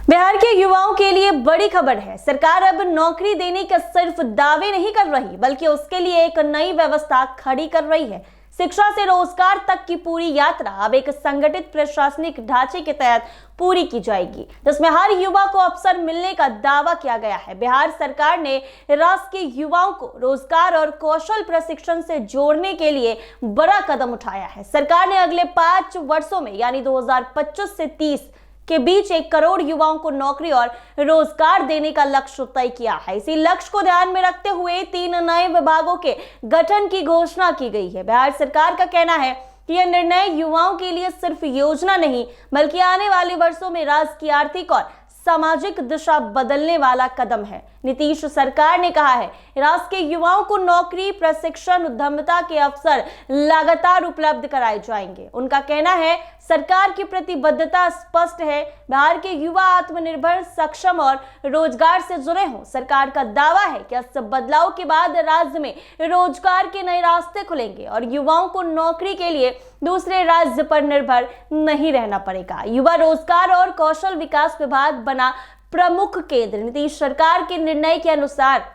बिहार के युवाओं के लिए बड़ी खबर है। सरकार अब नौकरी देने के सिर्फ दावे नहीं कर रही, बल्कि उसके लिए एक नई व्यवस्था खड़ी कर रही है। शिक्षा से रोजगार तक की पूरी यात्रा अब एक संगठित प्रशासनिक ढांचे के तहत पूरी की जाएगी, जिसमें हर युवा को अवसर मिलने का दावा किया गया है। बिहार सरकार ने राज्य के युवाओं को रोजगार और कौशल प्रशिक्षण से जोड़ने के लिए बड़ा कदम उठाया है। सरकार ने अगले 5 वर्षों में यानी 2025 से 30 के बीच 1 करोड़ युवाओं को नौकरी और रोजगार देने का लक्ष्य तय किया है। इसी लक्ष्य को ध्यान में रखते हुए 3 नए विभागों के गठन की घोषणा की गई है। बिहार सरकार का कहना है कि यह निर्णय युवाओं के लिए सिर्फ योजना नहीं, बल्कि आने वाले वर्षों में राज्य की आर्थिक और सामाजिक दिशा बदलने वाला कदम है। नीतीश सरकार ने कहा है, राज्य के युवाओं को नौकरी, प्रशिक्षण, उद्यमिता के अवसर लगातार उपलब्ध कराए जाएंगे। उनका कहना है, सरकार की प्रतिबद्धता स्पष्ट है। बिहार के युवा आत्मनिर्भर, सक्षम और रोजगार से जुड़े हों। सरकार का दावा है कि इस बदलाव के बाद राज्य में रोजगार के नए रास्ते खुलेंगे और युवाओं को नौकरी के लिए दूसरे राज्य पर निर्भर नहीं रहना पड़ेगा। युवा रोजगार और कौशल विकास विभाग बना प्रमुख केंद्र। नीतीश सरकार के निर्णय के अनुसार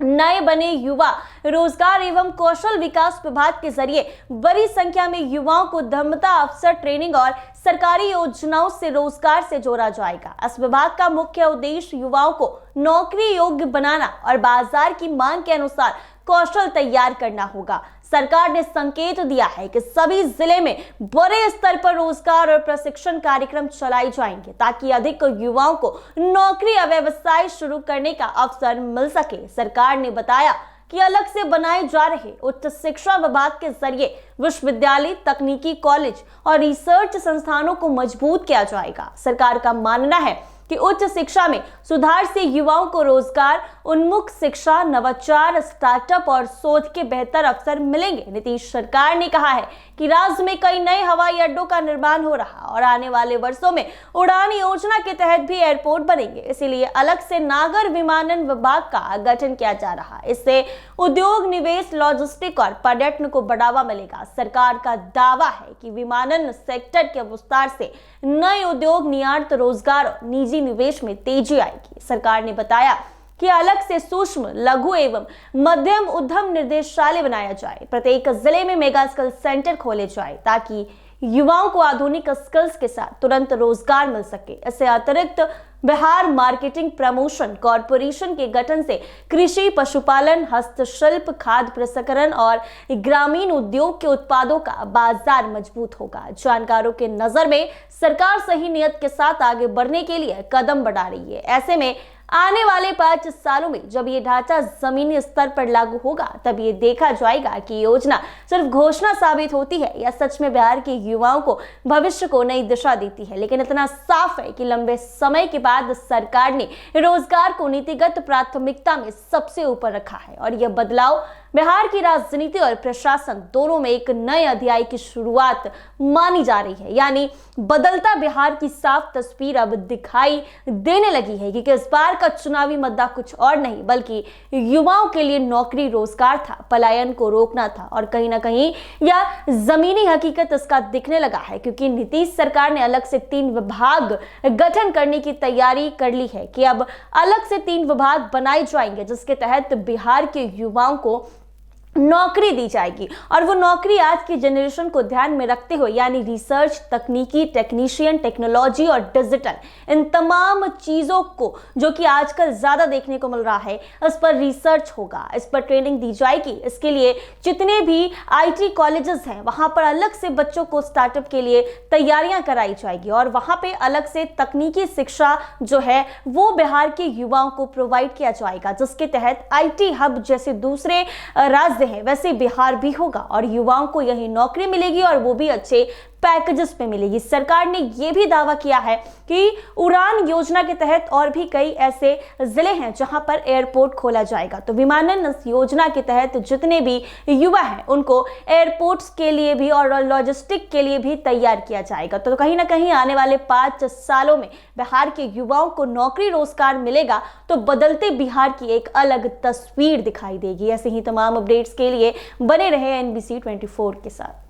नए बने युवा रोजगार एवं कौशल विकास विभाग के जरिए बड़ी संख्या में युवाओं को उद्यमिता, अवसर, ट्रेनिंग और सरकारी योजनाओं से रोजगार से जोड़ा जाएगा। इस विभाग का मुख्य उद्देश्य युवाओं को नौकरी योग्य बनाना और बाजार की मांग के अनुसार कौशल तैयार करना होगा। सरकार ने संकेत दिया है कि सभी जिले में बड़े स्तर पर रोजगार और प्रशिक्षण कार्यक्रम चलाए जाएंगे, ताकि अधिक युवाओं को नौकरी या व्यवसाय शुरू करने का अवसर मिल सके। सरकार ने बताया कि अलग से बनाए जा रहे उच्च शिक्षा विभाग के जरिए विश्वविद्यालय, तकनीकी कॉलेज और रिसर्च संस्थानों को मजबूत किया जाएगा। सरकार का मानना है कि उच्च शिक्षा में सुधार से युवाओं को रोजगार, उन्मुख शिक्षा, नवाचार, स्टार्टअप और शोध के बेहतर अवसर मिलेंगे। नीतीश सरकार ने कहा है कि राज्य में कई नए हवाई अड्डों का निर्माण हो रहा और आने वाले वर्षों में उड़ान योजना के तहत भी एयरपोर्ट बनेंगे। इसीलिए अलग से नागर विमानन विभाग का गठन किया जा रहा है। इससे उद्योग, निवेश, लॉजिस्टिक और पर्यटन को बढ़ावा मिलेगा। सरकार का दावा है कि विमानन सेक्टर के विस्तार से नए उद्योग, निर्यात, रोजगार और निजी निवेश में तेजी आएगी। सरकार ने बताया कि अलग से सूक्ष्म, लघु एवं मध्यम उद्यम निर्देशालय बनाया जाए। प्रत्येक जिले में मेगा स्किल सेंटर खोले जाए, ताकि युवाओं को आधुनिक स्किल्स के साथ तुरंत रोजगार मिल सके। इससे अतिरिक्त बिहार मार्केटिंग प्रमोशन कॉरपोरेशन के गठन से कृषि, पशुपालन, हस्तशिल्प, खाद्य प्रसंस्करण और ग्रामीण उद्योग के उत्पादों का बाजार मजबूत होगा। जानकारों के नजर में सरकार सही नियत के साथ आगे बढ़ने के लिए कदम बढ़ा रही है। ऐसे में आने वाले 5 सालों में जब ये ढांचा जमीनी स्तर पर लागू होगा, तब ये देखा जाएगा कि योजना सिर्फ घोषणा साबित होती है या सच में बिहार के युवाओं को भविष्य को नई दिशा देती है। लेकिन इतना साफ है कि लंबे समय के बाद सरकार ने रोजगार को नीतिगत प्राथमिकता में सबसे ऊपर रखा है और यह बदलाव बिहार की राजनीति और प्रशासन दोनों में एक नए अध्याय की शुरुआत मानी जा रही है। यानी बदलता बिहार की साफ तस्वीर अब दिखाई देने लगी है, क्योंकि इस बार का चुनावी मुद्दा कुछ और नहीं बल्कि युवाओं के लिए नौकरी, रोजगार था, पलायन को रोकना था और कहीं ना कहीं यह जमीनी हकीकत इसका दिखने लगा है, क्योंकि नीतीश सरकार ने अलग से 3 विभाग गठन करने की तैयारी कर ली है कि अब अलग से 3 विभाग बनाए जाएंगे, जिसके तहत बिहार के युवाओं को नौकरी दी जाएगी। और वो नौकरी आज की जनरेशन को ध्यान में रखते हुए, यानी रिसर्च, तकनीकी, टेक्नीशियन, टेक्नोलॉजी और डिजिटल, इन तमाम चीजों को जो कि आजकल ज्यादा देखने को मिल रहा है, इस पर रिसर्च होगा, इस पर ट्रेनिंग दी जाएगी। इसके लिए जितने भी IT कॉलेजेस हैं, वहां पर अलग से बच्चों को स्टार्टअप के लिए तैयारियां कराई जाएगी और वहां पे अलग से तकनीकी शिक्षा जो है वो बिहार के युवाओं को प्रोवाइड किया जाएगा, जिसके तहत IT हब जैसे दूसरे राज्य है वैसे बिहार भी होगा और युवाओं को यही नौकरी मिलेगी और वो भी अच्छे पैकेजेस पे मिलेगी। सरकार ने यह भी दावा किया है कि उड़ान योजना के तहत और भी कई ऐसे जिले हैं जहां पर एयरपोर्ट खोला जाएगा। तो विमानन योजना के तहत जितने भी युवा हैं उनको एयरपोर्ट्स के लिए भी और लॉजिस्टिक के लिए भी तैयार किया जाएगा। तो कहीं ना कहीं आने वाले 5 सालों में बिहार के युवाओं को नौकरी, रोजगार मिलेगा तो बदलते बिहार की एक अलग तस्वीर दिखाई देगी। ऐसे ही तमाम अपडेट्स के लिए बने रहे NBC 24 के साथ।